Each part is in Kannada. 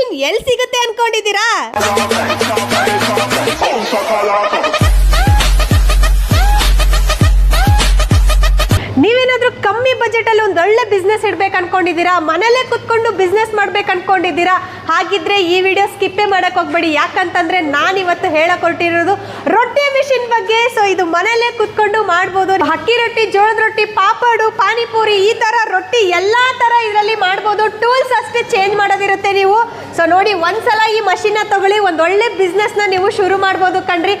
ಮಷಿನ್ ಎಲ್ಲಿ ಸಿಗುತ್ತೆ ಅನ್ಕೊಂಡಿದ್ದೀರಾ? ನೀವೇನಾದ್ರೂ ಕಮ್ಮಿ ಬಜೆಟ್ ಅಲ್ಲಿ ಒಂದು ಒಳ್ಳೆ ಬಿಸ್ನೆಸ್ ಇಡ್ಬೇಕು ಅನ್ಕೊಂಡಿದ್ದೀರಾ? ಮನೇಲೆ ಕುತ್ಕೊಂಡು ಬಿಸ್ನೆಸ್ ಮಾಡ್ಬೇಕು ಅನ್ಕೊಂಡಿದ್ದೀರಾ? ಹಾಗಿದ್ರೆ ಈ ವಿಡಿಯೋ ಸ್ಕಿಪ್ಪೇ ಮಾಡಕ್ ಹೋಗ್ಬೇಡಿ. ಯಾಕಂತಂದ್ರೆ ನಾನು ಇವತ್ತು ಹೇಳಕ್ ಹೊರಟಿರೋದು ರೊಟ್ಟಿ ಮಿಷಿನ್ ಬಗ್ಗೆ. ಸೊ ಇದು ಮನೇಲೆ ಕುತ್ಕೊಂಡು ಮಾಡ್ಬೋದು. ಅಕ್ಕಿ ರೊಟ್ಟಿ, ಜೋಳದ ರೊಟ್ಟಿ, ಪಾಪಡು, ಪಾನಿಪುರಿ, ಈ ತರ ರೊಟ್ಟಿ ಎಲ್ಲಾ ತರ ಇದರಲ್ಲಿ ಮಾಡ್ಬೋದು. ಟೂಲ್ಸ್ ಅಷ್ಟೇ ಚೇಂಜ್ ಮಾಡೋದಿರುತ್ತೆ ನೀವು. ಸೊ ನೋಡಿ, ಒಂದ್ಸಲ ಈ ಮಷಿನ್ ತಗೊಳ್ಳಿ, ಒಂದ್ ಒಳ್ಳೆ ಬಿಸ್ನೆಸ್ ನ ನೀವು ಶುರು ಮಾಡ್ಬೋದು ಕಣ್ರಿ.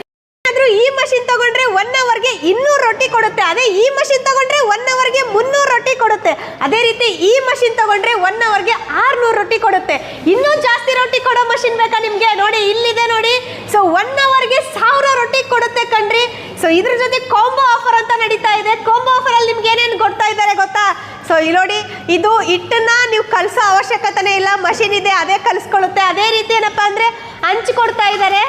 ಈ ಮಷಿನ್ ತಗೊಂಡ್ರೆ 1 ಅವರ್ಗೆ 200 ರೊಟ್ಟಿ ಕೊಡುತ್ತೆ. ಅದೇ ಈ ಮಷಿನ್ ತಗೊಂಡ್ರೆ 1 ಅವರ್ಗೆ 300 ರೊಟ್ಟಿ ಕೊಡುತ್ತೆ. ಅದೇ ರೀತಿ ಈ ಮಷಿನ್ ತಗೊಂಡ್ರೆ 1 ಅವರ್ಗೆ 600 ರೊಟ್ಟಿ ಕೊಡುತ್ತೆ. ಇನ್ನೂ ಜಾಸ್ತಿ ರೊಟ್ಟಿ ಕೊಡೋ ಮಷಿನ್ ಬೇಕಾ ನಿಮ್ಗೆ? ನೋಡಿ, ಇಲ್ಲಿದೆ ನೋಡಿ. ಸೊ 1 ಅವರ್ಗೆ 1000 ರೊಟ್ಟಿ ಕೊಡುತ್ತೆ ಕಣ್ರಿ. ಸೊ ಇದ್ರ ಜೊತೆ ಕಾಂಬೋ ಆಫರ್ ಅಂತ ನಡೀತಾ ಇದೆ. ಕಾಂಬೋ ಆಫರ್ ಅಲ್ಲಿ ನಿಮ್ಗೆ ಏನೇನು ಕೊಡ್ತಾ ಇದ್ದಾರೆ ಗೊತ್ತಾ? ಸೊ ಇಲ್ಲಿ ನೋಡಿ, ಇದು ಹಿಟ್ಟನ್ನ ನೀವು ಕಲಸೋ ಅವಶ್ಯಕತೆನೇ ಇಲ್ಲ. ಮಷಿನ್ ಇದೆ, ಅದೇ ಕಲಿಸ್ಕೊಳ್ಳುತ್ತೆ. ಅದೇ ರೀತಿ ಏನಪ್ಪಾ ಅಂದ್ರೆ ಹಂಚು ಕೊಡ್ತಾ ಇದ್ದಾರೆ,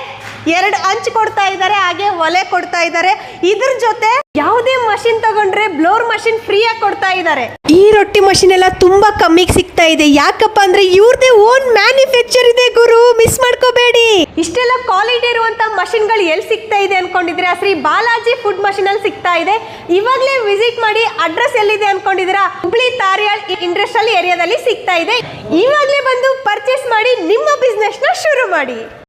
2 ಹಂಚು ಕೊಡ್ತಾ ಇದ್ದಾರೆ, ಹಾಗೆ ಒಲೆ ಕೊಡ್ತಾ ಇದ್ದಾರೆ. ಇದ್ರ ಜೊತೆ ಯಾವುದೇ ಮಷಿನ್ ತಗೊಂಡ್ರೆ ಬ್ಲೋರ್ ಮಷಿನ್ ಫ್ರೀ ಆಗಿ ಕೊಡ್ತಾ ಇದ್ದಾರೆ. ಈ ರೊಟ್ಟಿ ಮಷಿನ್ ಎಲ್ಲ ತುಂಬಾ ಕಮ್ಮಿಗೆ ಸಿಗ್ತಾ ಇದೆ. ಯಾಕಪ್ಪ ಅಂದ್ರೆ ಇವ್ರದೇ ಓನ್ ಮ್ಯಾನುಫ್ಯಾಕ್ಚರ್ ಇದೆ ಗುರು, ಮಿಸ್ ಮಾಡ್ಕೋಬೇಡಿ. ಇಷ್ಟೆಲ್ಲ ಕ್ವಾಲಿಟಿ ಇರುವಂತ ಮಷಿನ್ ಗಳು ಎಲ್ಲಿ ಸಿಗ್ತಾ ಇದೆ ಅನ್ಕೊಂಡಿದ್ರೆ ಶ್ರೀ ಬಾಲಾಜಿ ಫುಡ್ ಮಷಿನ್ ಅಲ್ಲಿ ಸಿಗ್ತಾ ಇದೆ. ಇವಾಗಲೇ ವಿಸಿಟ್ ಮಾಡಿ. ಅಡ್ರೆಸ್ ಎಲ್ಲಿದೆ ಅನ್ಕೊಂಡಿದ್ದೀರಾ? ಹುಬ್ಳಿ ತಾರಿಯಾಳ್ ಇಂಡಸ್ಟ್ರಿಯಲ್ ಏರಿಯಾದಲ್ಲಿ ಸಿಗ್ತಾ ಇದೆ. ಇವಾಗಲೇ ಬಂದು ಪರ್ಚೇಸ್ ಮಾಡಿ, ನಿಮ್ಮ ಬಿಸ್ನೆಸ್ ನ ಶುರು ಮಾಡಿ.